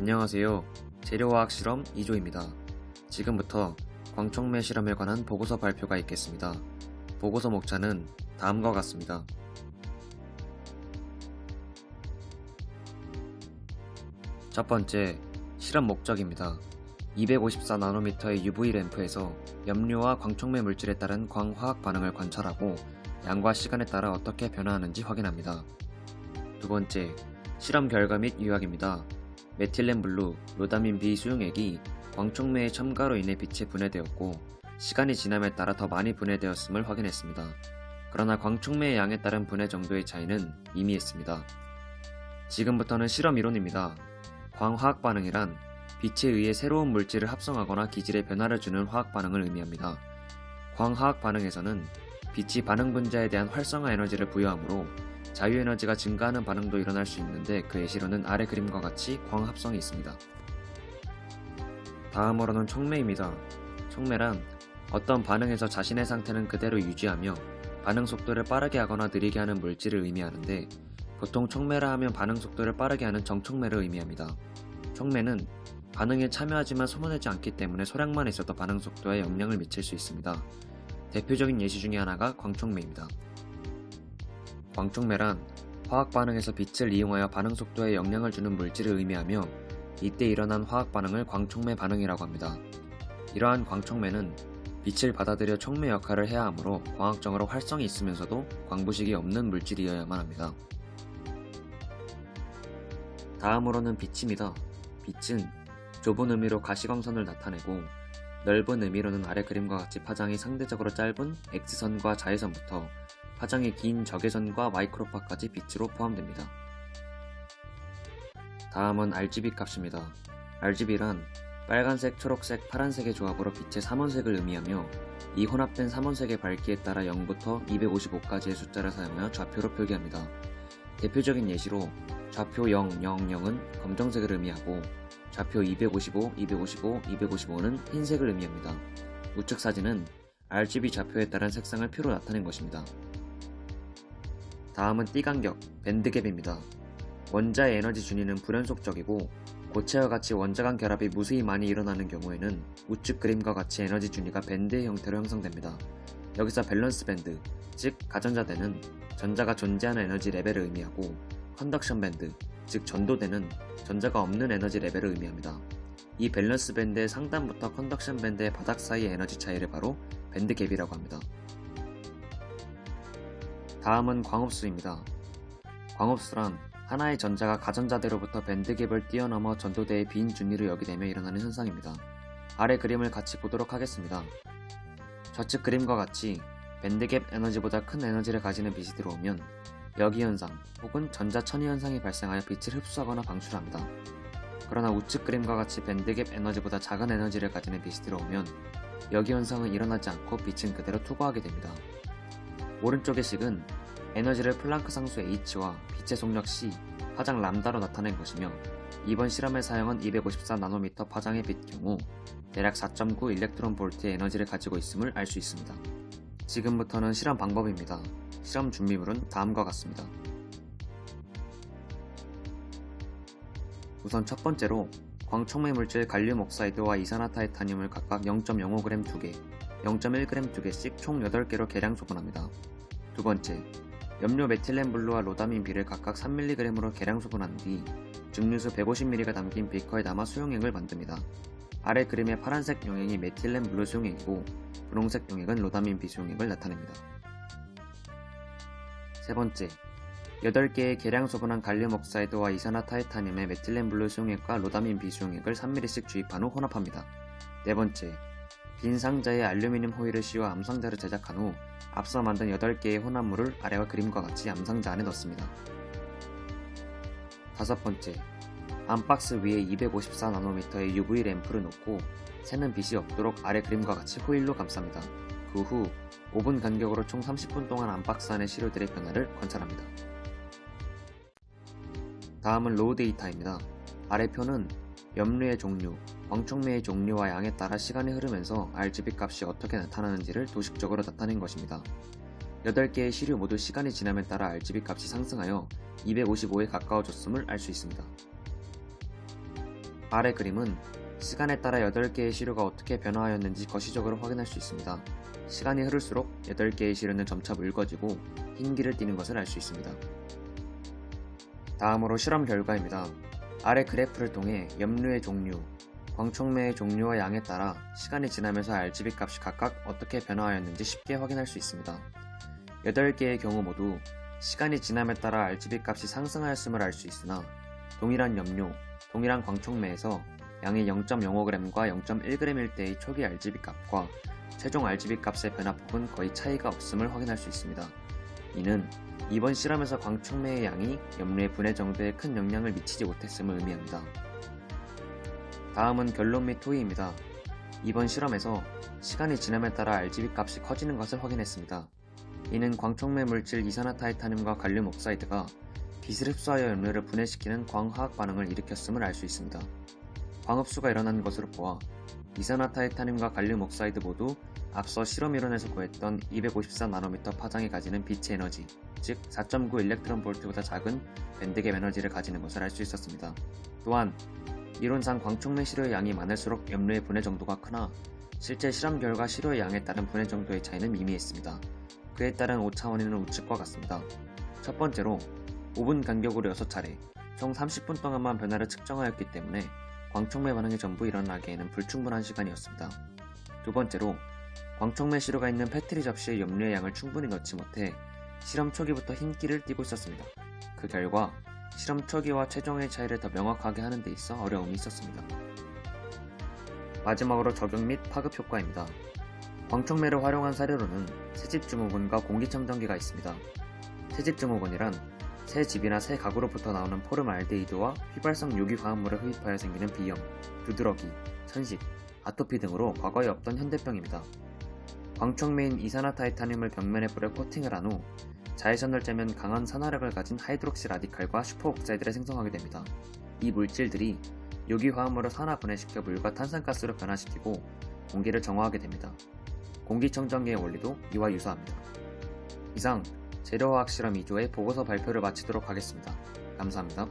안녕하세요. 재료화학 실험 2조입니다. 지금부터 광촉매 실험에 관한 보고서 발표가 있겠습니다. 보고서 목차는 다음과 같습니다. 첫 번째, 실험 목적입니다. 254나노미터의 UV 램프에서 염료와 광촉매 물질에 따른 광화학 반응을 관찰하고 양과 시간에 따라 어떻게 변화하는지 확인합니다. 두 번째, 실험 결과 및 요약입니다. 메틸렌 블루, 로다민 B 수용액이 광촉매의 첨가로 인해 빛에 분해되었고 시간이 지남에 따라 더 많이 분해되었음을 확인했습니다. 그러나 광촉매의 양에 따른 분해 정도의 차이는 미미했습니다. 지금부터는 실험 이론입니다. 광화학 반응이란 빛에 의해 새로운 물질을 합성하거나 기질의 변화를 주는 화학 반응을 의미합니다. 광화학 반응에서는 빛이 반응 분자에 대한 활성화 에너지를 부여하므로 자유에너지가 증가하는 반응도 일어날 수 있는데 그 예시로는 아래 그림과 같이 광합성이 있습니다. 다음으로는 촉매입니다. 촉매란 어떤 반응에서 자신의 상태는 그대로 유지하며 반응 속도를 빠르게 하거나 느리게 하는 물질을 의미하는데 보통 촉매라 하면 반응 속도를 빠르게 하는 정촉매를 의미합니다. 촉매는 반응에 참여하지만 소모되지 않기 때문에 소량만 있어도 반응 속도에 영향을 미칠 수 있습니다. 대표적인 예시 중에 하나가 광촉매입니다. 광촉매란 화학 반응에서 빛을 이용하여 반응 속도에 영향을 주는 물질을 의미하며 이때 일어난 화학 반응을 광촉매 반응이라고 합니다. 이러한 광촉매는 빛을 받아들여 촉매 역할을 해야 하므로 광학적으로 활성이 있으면서도 광부식이 없는 물질이어야만 합니다. 다음으로는 빛입니다. 빛은 좁은 의미로 가시광선을 나타내고 넓은 의미로는 아래 그림과 같이 파장이 상대적으로 짧은 X선과 자외선부터 파장이 긴 적외선과 마이크로파까지 빛으로 포함됩니다. 다음은 RGB 값입니다. RGB란 빨간색, 초록색, 파란색의 조합으로 빛의 삼원색을 의미하며 이 혼합된 삼원색의 밝기에 따라 0부터 255까지의 숫자를 사용하여 좌표로 표기합니다. 대표적인 예시로 좌표 0, 0, 0은 검정색을 의미하고 좌표 255, 255, 255는 흰색을 의미합니다. 우측 사진은 RGB 좌표에 따른 색상을 표로 나타낸 것입니다. 다음은 띠간격, 밴드갭입니다. 원자의 에너지 준위는 불연속적이고 고체와 같이 원자 간 결합이 무수히 많이 일어나는 경우에는 우측 그림과 같이 에너지 준위가 밴드의 형태로 형성됩니다. 여기서 밸런스 밴드, 즉 가전자대는 전자가 존재하는 에너지 레벨을 의미하고 컨덕션 밴드, 즉 전도대는 전자가 없는 에너지 레벨을 의미합니다. 이 밸런스 밴드의 상단부터 컨덕션 밴드의 바닥 사이의 에너지 차이를 바로 밴드갭이라고 합니다. 다음은 광흡수입니다. 광흡수란 하나의 전자가 가전자대로부터 밴드갭을 뛰어넘어 전도대의 빈 준위를 여기 되며 일어나는 현상입니다. 아래 그림을 같이 보도록 하겠습니다. 좌측 그림과 같이 밴드갭 에너지보다 큰 에너지를 가지는 빛이 들어오면 여기 현상 혹은 전자천위 현상이 발생하여 빛을 흡수하거나 방출합니다. 그러나 우측 그림과 같이 밴드갭 에너지보다 작은 에너지를 가지는 빛이 들어오면 여기 현상은 일어나지 않고 빛은 그대로 투과하게 됩니다. 오른쪽의 식은 에너지를 플랑크 상수 h와 빛의 속력 c, 파장 람다로 나타낸 것이며 이번 실험에 사용한 254나노미터 파장의 빛 경우 대략 4.9 일렉트론 볼트의 에너지를 가지고 있음을 알 수 있습니다. 지금부터는 실험 방법입니다. 실험 준비물은 다음과 같습니다. 우선 첫 번째로 광촉매 물질 갈륨 옥사이드와 이산화타이타늄을 각각 0.05g 2개, 0.1g 2개씩 총 8개로 계량 소분합니다. 두 번째, 염료 메틸렌 블루와 로다민 B를 각각 3mg으로 계량 소분한 뒤 증류수 150ml가 담긴 비커에 담아 수용액을 만듭니다. 아래 그림의 파란색 용액이 메틸렌 블루 수용액이고 분홍색 용액은 로다민 B 수용액을 나타냅니다. 세 번째, 8개의 계량 소분한 갈륨 옥사이드와 이산화타이타늄의 메틸렌 블루 수용액과 로다민 B 수용액을 3ml씩 주입한 후 혼합합니다. 네 번째, 빈 상자에 알루미늄 호일을 씌워 암상자를 제작한 후 앞서 만든 8개의 혼합물을 아래와 그림과 같이 암상자 안에 넣습니다. 다섯 번째, 암박스 위에 254나노미터의 UV 램프를 놓고 새는 빛이 없도록 아래 그림과 같이 호일로 감쌉니다. 그 후 5분 간격으로 총 30분 동안 암박스 안의 시료들의 변화를 관찰합니다. 다음은 로우 데이터입니다. 아래 표는 염료의 종류, 광촉매의 종류와 양에 따라 시간이 흐르면서 RGB 값이 어떻게 나타나는지를 도식적으로 나타낸 것입니다. 8개의 시류 모두 시간이 지남에 따라 RGB 값이 상승하여 255에 가까워졌음을 알 수 있습니다. 아래 그림은 시간에 따라 8개의 시료가 어떻게 변화하였는지 거시적으로 확인할 수 있습니다. 시간이 흐를수록 8개의 시료는 점차 묽어지고 흰기를 띠는 것을 알 수 있습니다. 다음으로 실험 결과입니다. 아래 그래프를 통해 염료의 종류, 광촉매의 종류와 양에 따라 시간이 지나면서 RGB 값이 각각 어떻게 변화하였는지 쉽게 확인할 수 있습니다. 8개의 경우 모두 시간이 지남에 따라 RGB 값이 상승하였음을 알 수 있으나 동일한 염료, 동일한 광촉매에서 양이 0.05g과 0.1g일 때의 초기 RGB 값과 최종 RGB 값의 변화폭은 거의 차이가 없음을 확인할 수 있습니다. 이는 이번 실험에서 광촉매의 양이 염료의 분해 정도에 큰 영향을 미치지 못했음을 의미합니다. 다음은 결론 및 토의입니다. 이번 실험에서 시간이 지남에 따라 RGB 값이 커지는 것을 확인했습니다. 이는 광촉매 물질 이산화타이타늄과 갈륨 옥사이드가 빛을 흡수하여 염료를 분해시키는 광화학 반응을 일으켰음을 알 수 있습니다. 광흡수가 일어난 것으로 보아 이산화타이타늄과 갈륨 옥사이드 모두 앞서 실험 이론에서 구했던 254나노미터 파장이 가지는 빛의 에너지, 즉 4.9 일렉트론 볼트보다 작은 밴드갭 에너지를 가지는 것을 알 수 있었습니다. 또한 이론상 광촉매 시료의 양이 많을수록 염료의 분해 정도가 크나 실제 실험 결과 시료의 양에 따른 분해 정도의 차이는 미미했습니다. 그에 따른 오차원위는 우측과 같습니다. 첫 번째로 5분 간격으로 6차례, 총 30분 동안만 변화를 측정하였기 때문에 광촉매 반응이 전부 일어나기에는 불충분한 시간이었습니다. 두 번째로 광촉매 시료가 있는 패트리 접시에 염료의 양을 충분히 넣지 못해 실험 초기부터 흰기를 띠고 있었습니다. 그 결과 실험 초기와 최종의 차이를 더 명확하게 하는 데 있어 어려움이 있었습니다. 마지막으로 적용 및 파급 효과입니다. 광촉매를 활용한 사료로는 새집 증후군과 공기청정기가 있습니다. 새집 증후군이란 새 집이나 새 가구로부터 나오는 포름알데히드와 휘발성 유기화합물을 흡입하여 생기는 비염, 두드러기, 천식, 아토피 등으로 과거에 없던 현대병입니다. 광촉매인 이산화타이타늄을 벽면에 뿌려 코팅을 한 후 자외선을 쬐면 강한 산화력을 가진 하이드록시 라디칼과 슈퍼옥사이드를 생성하게 됩니다. 이 물질들이 유기화합물을 산화 분해시켜 물과 탄산가스로 변화시키고 공기를 정화하게 됩니다. 공기청정기의 원리도 이와 유사합니다. 이상 재료화학 실험 2조의 보고서 발표를 마치도록 하겠습니다. 감사합니다.